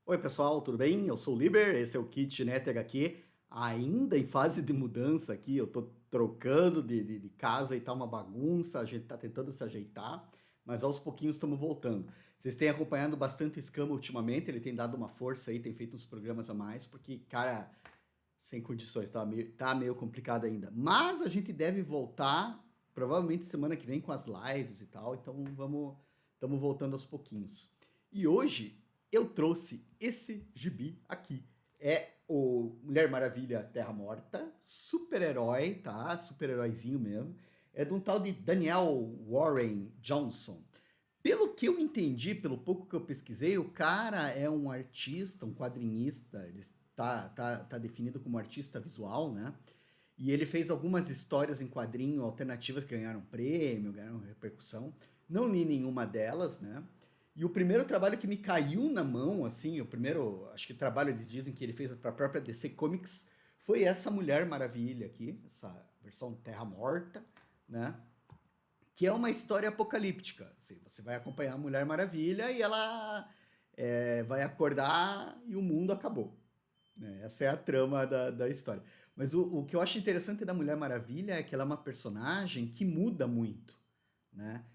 Oi, pessoal, tudo bem? Eu sou o Liber, esse é o Kit Net HQ, ainda em fase de mudança aqui, eu tô trocando de casa e tá uma bagunça, a gente tá tentando se ajeitar, mas aos pouquinhos estamos voltando. Vocês têm acompanhado bastante o Escama ultimamente, ele tem dado uma força aí, tem feito uns programas a mais, porque, cara, sem condições, tá meio complicado ainda. Mas a gente deve voltar, provavelmente semana que vem com as lives e tal, então estamos voltando aos pouquinhos. E hoje eu trouxe esse gibi aqui. É o Mulher Maravilha Terra Morta, super-herói, tá? Super-heróizinho mesmo. É de um tal de Daniel Warren Johnson. Pelo que eu entendi, pelo pouco que eu pesquisei, o cara é um artista, um quadrinista, ele tá definido como artista visual, né? E ele fez algumas histórias em quadrinho alternativas que ganharam prêmio, ganharam repercussão. Não li nenhuma delas, né? E o primeiro trabalho que me caiu na mão, assim, o primeiro, acho que trabalho eles dizem que ele fez para a própria DC Comics, foi essa Mulher Maravilha aqui, essa versão Terra Morta, né? Que é uma história apocalíptica. Assim, você vai acompanhar a Mulher Maravilha e ela vai acordar e o mundo acabou. Né? Essa é a trama da história. Mas o que eu acho interessante da Mulher Maravilha é que ela é uma personagem que muda muito, né?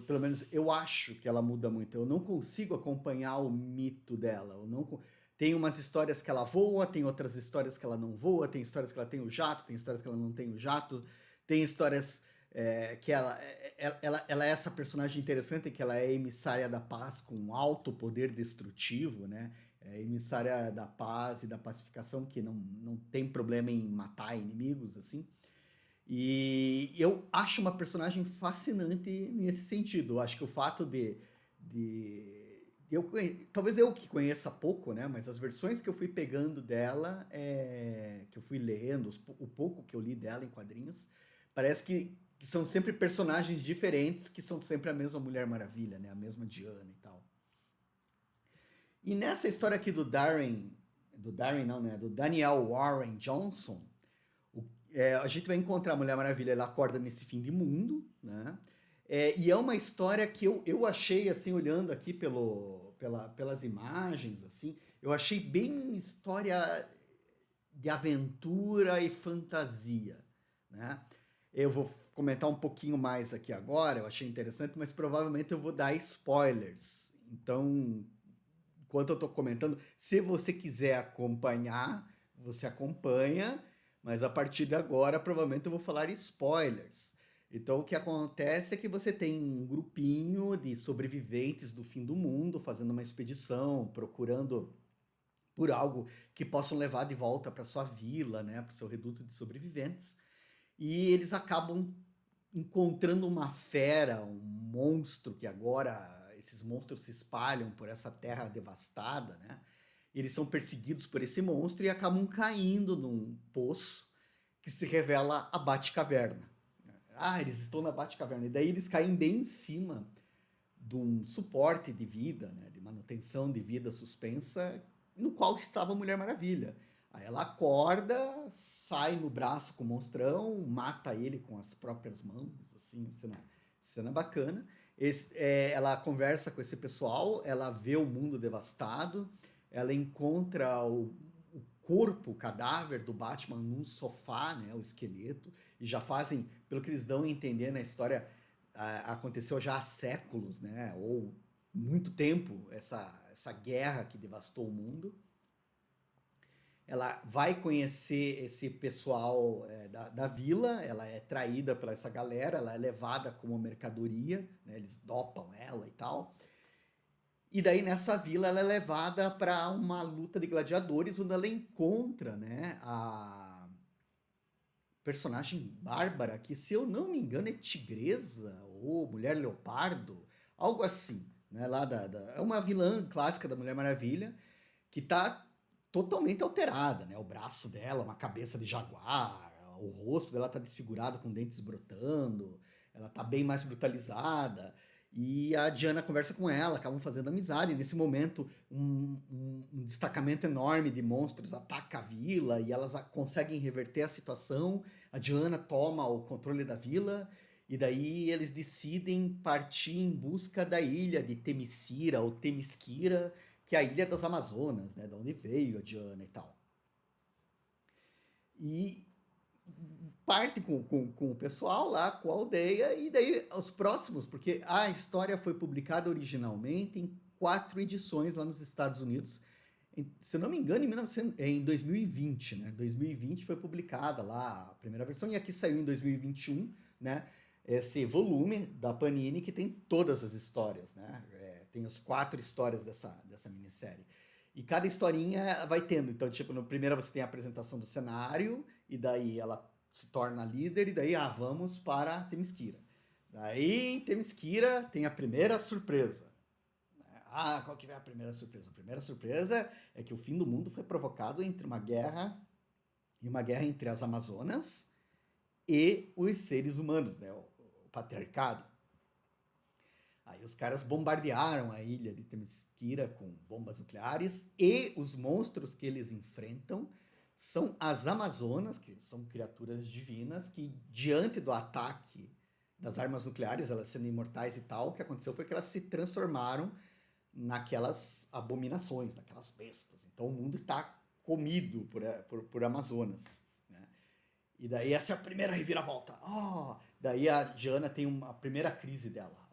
Pelo menos eu acho que ela muda muito. Eu não consigo acompanhar o mito dela. Eu não, tem umas histórias que ela voa, tem outras histórias que ela não voa, tem histórias que ela tem o jato, tem histórias que ela não tem o jato, tem histórias que ela é essa personagem interessante que ela é emissária da paz com um alto poder destrutivo, né? É emissária da paz e da pacificação que não tem problema em matar inimigos, assim. E eu acho uma personagem fascinante nesse sentido. Eu acho que o fato talvez eu que conheça pouco, né? Mas as versões que eu fui pegando dela, que eu fui lendo, o pouco que eu li dela em quadrinhos, parece que são sempre personagens diferentes, que são sempre a mesma Mulher Maravilha, né? A mesma Diana e tal. E nessa história aqui do Darren não, né? Do Daniel Warren Johnson, a gente vai encontrar a Mulher Maravilha, ela acorda nesse fim de mundo, né? E é uma história que eu achei, assim, olhando aqui pelas imagens, assim, eu achei bem história de aventura e fantasia, né? Eu vou comentar um pouquinho mais aqui agora, eu achei interessante, mas provavelmente eu vou dar spoilers. Então, enquanto eu estou comentando, se você quiser acompanhar, você acompanha, mas a partir de agora provavelmente eu vou falar spoilers. Então o que acontece é que você tem um grupinho de sobreviventes do fim do mundo fazendo uma expedição, procurando por algo que possam levar de volta para sua vila, né, para o seu reduto de sobreviventes. E eles acabam encontrando uma fera, um monstro que agora esses monstros se espalham por essa terra devastada, né? Eles são perseguidos por esse monstro e acabam caindo num poço que se revela a Batcaverna. Ah, eles estão na Batcaverna. E daí eles caem bem em cima de um suporte de vida, né, de manutenção de vida suspensa, no qual estava a Mulher Maravilha. Aí ela acorda, sai no braço com o monstrão, mata ele com as próprias mãos, assim, cena bacana. Ela conversa com esse pessoal, ela vê o mundo devastado, ela encontra o corpo, o cadáver do Batman num sofá, né, o esqueleto, e já fazem, pelo que eles dão a entender na história, aconteceu já há séculos, né? Ou muito tempo, essa guerra que devastou o mundo. Ela vai conhecer esse pessoal da vila, ela é traída por essa galera, ela é levada como mercadoria, né? Eles dopam ela e tal. E daí nessa vila ela é levada para uma luta de gladiadores, onde ela encontra, né, a personagem Bárbara, que se eu não me engano é tigresa ou mulher leopardo, algo assim, né? É uma vilã clássica da Mulher Maravilha que tá totalmente alterada, né? O braço dela, uma cabeça de jaguar, o rosto dela tá desfigurado com dentes brotando, ela tá bem mais brutalizada. E a Diana conversa com ela, acabam fazendo amizade. E nesse momento, um destacamento enorme de monstros ataca a vila e elas conseguem reverter a situação. A Diana toma o controle da vila e daí eles decidem partir em busca da ilha de Temesira ou Temesquira, que é a Ilha das Amazonas, né? Da onde veio a Diana e tal. E parte com o pessoal lá, com a aldeia, e daí os próximos, porque a história foi publicada originalmente em 4 edições lá nos Estados Unidos. Se eu não me engano, em 2020, né? 2020 foi publicada lá a primeira versão, e aqui saiu em 2021, né? Esse volume da Panini que tem todas as histórias, né? Tem as 4 histórias dessa minissérie. E cada historinha vai tendo. Então, tipo, no primeiro você tem a apresentação do cenário, e daí ela se torna líder, e daí, vamos para Themyscira. Daí, em Themyscira, tem a primeira surpresa. Qual que é a primeira surpresa? A primeira surpresa é que o fim do mundo foi provocado entre uma guerra entre as Amazonas e os seres humanos, né? O patriarcado. Aí os caras bombardearam a ilha de Themyscira com bombas nucleares, e os monstros que eles enfrentam são as Amazonas, que são criaturas divinas, que diante do ataque das armas nucleares, elas sendo imortais e tal, o que aconteceu foi que elas se transformaram naquelas abominações, naquelas bestas. Então o mundo está comido por Amazonas, né? E daí essa é a primeira reviravolta. Daí a Diana tem a primeira crise dela.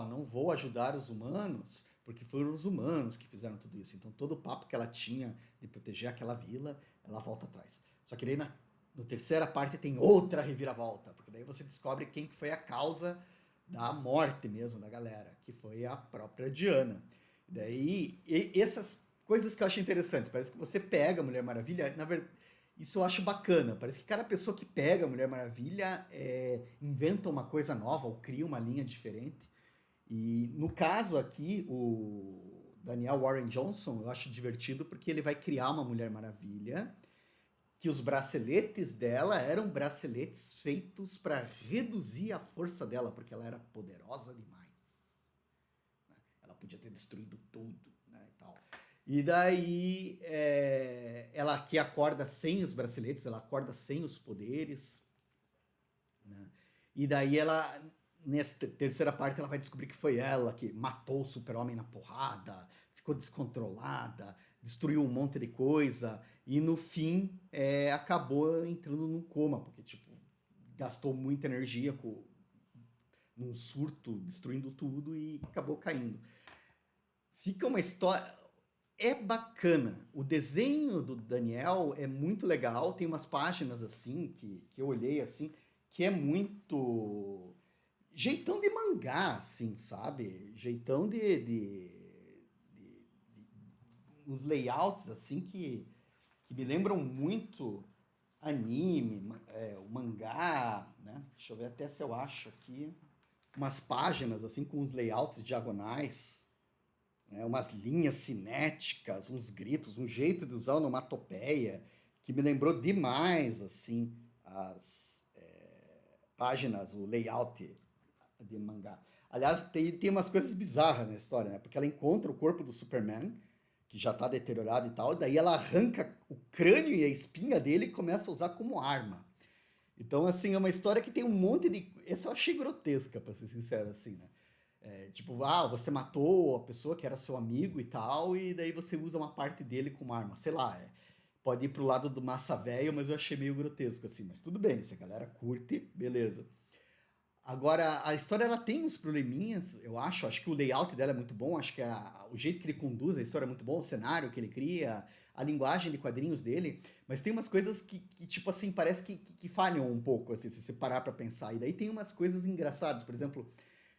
Não vou ajudar os humanos, porque foram os humanos que fizeram tudo isso. Então todo o papo que ela tinha de proteger aquela vila, ela volta atrás. Só que daí na terceira parte tem outra reviravolta, porque daí você descobre quem foi a causa da morte mesmo da galera, que foi a própria Diana. Daí, essas coisas que eu acho interessante, parece que você pega a Mulher Maravilha, na verdade, isso eu acho bacana, parece que cada pessoa que pega a Mulher Maravilha inventa uma coisa nova, ou cria uma linha diferente. E no caso aqui, o Daniel Warren Johnson, eu acho divertido porque ele vai criar uma Mulher Maravilha, que os braceletes dela eram braceletes feitos para reduzir a força dela, porque ela era poderosa demais. Ela podia ter destruído tudo, né, e tal. E daí, ela aqui acorda sem os braceletes, ela acorda sem os poderes, né? E daí ela, nessa terceira parte, ela vai descobrir que foi ela que matou o Super-Homem na porrada, ficou descontrolada, destruiu um monte de coisa, e no fim acabou entrando num coma, porque tipo, gastou muita energia num surto, destruindo tudo, e acabou caindo. Fica uma história... É bacana. O desenho do Daniel é muito legal. Tem umas páginas assim, que eu olhei assim, que é muito... jeitão de mangá, assim, sabe? Jeitão uns layouts assim que me lembram muito anime, o mangá, né? Deixa eu ver até se eu acho aqui. Umas páginas assim com uns layouts diagonais, né? Umas linhas cinéticas, uns gritos, um jeito de usar onomatopeia que me lembrou demais assim as páginas, o layout de mangá. Aliás, tem umas coisas bizarras na história, né? Porque ela encontra o corpo do Superman, que já tá deteriorado e tal, daí ela arranca o crânio e a espinha dele e começa a usar como arma. Então, assim, é uma história que tem um monte de... Essa eu achei grotesca, pra ser sincero, assim, né? Tipo, você matou a pessoa que era seu amigo e tal, e daí você usa uma parte dele como arma. Sei lá, pode ir pro lado do massa velho, mas eu achei meio grotesco, assim. Mas tudo bem, se a galera curte, beleza. Agora, a história ela tem uns probleminhas, eu acho que o layout dela é muito bom, acho que o jeito que ele conduz a história é muito bom, o cenário que ele cria, a linguagem de quadrinhos dele, mas tem umas coisas que tipo assim, parece que falham um pouco, assim, se você parar pra pensar. E daí tem umas coisas engraçadas, por exemplo,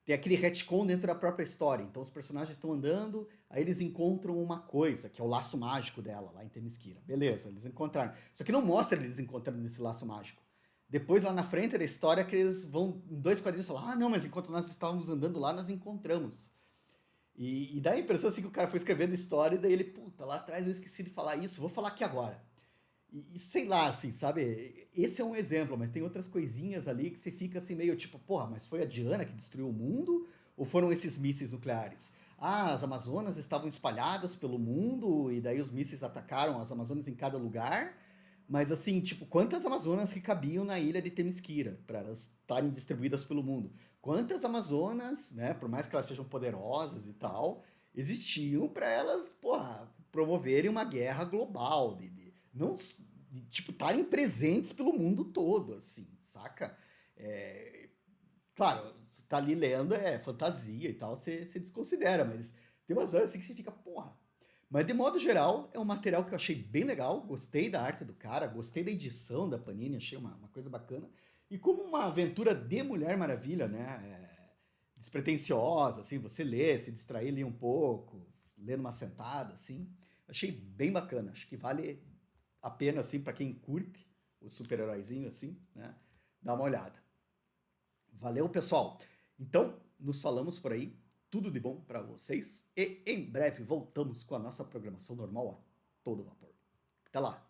tem aquele retcon dentro da própria história, então os personagens estão andando, aí eles encontram uma coisa, que é o laço mágico dela, lá em Themyscira. Beleza, eles encontraram. Só que não mostra eles encontrando esse laço mágico. Depois, lá na frente da história, que eles vão em 2 quadrinhos falar: não, mas enquanto nós estávamos andando lá, nós encontramos. E dá a impressão assim que o cara foi escrevendo história, e daí ele, puta, lá atrás eu esqueci de falar isso, vou falar aqui agora. E sei lá, assim, sabe? Esse é um exemplo, mas tem outras coisinhas ali que você fica assim meio tipo, porra, mas foi a Diana que destruiu o mundo? Ou foram esses mísseis nucleares? As Amazonas estavam espalhadas pelo mundo, e daí os mísseis atacaram as Amazonas em cada lugar. Mas assim, tipo, quantas Amazonas que cabiam na ilha de Themyscira para elas estarem distribuídas pelo mundo? Quantas Amazonas, né, por mais que elas sejam poderosas e tal, existiam para elas, porra, promoverem uma guerra global, não, tipo, estarem presentes pelo mundo todo, assim, saca? É, claro, você tá ali lendo, é fantasia e tal, você desconsidera, mas tem umas horas assim que você fica, porra. Mas de modo geral, é um material que eu achei bem legal, gostei da arte do cara, gostei da edição da Panini, achei uma coisa bacana. E como uma aventura de Mulher Maravilha, né? Despretensiosa, assim, você lê, se distrair ali um pouco, lê numa sentada, assim. Achei bem bacana, acho que vale a pena, assim, para quem curte o super-heróizinho, assim, né? Dá uma olhada. Valeu, pessoal! Então, nos falamos por aí. Tudo de bom para vocês. E em breve voltamos com a nossa programação normal a todo vapor. Até lá!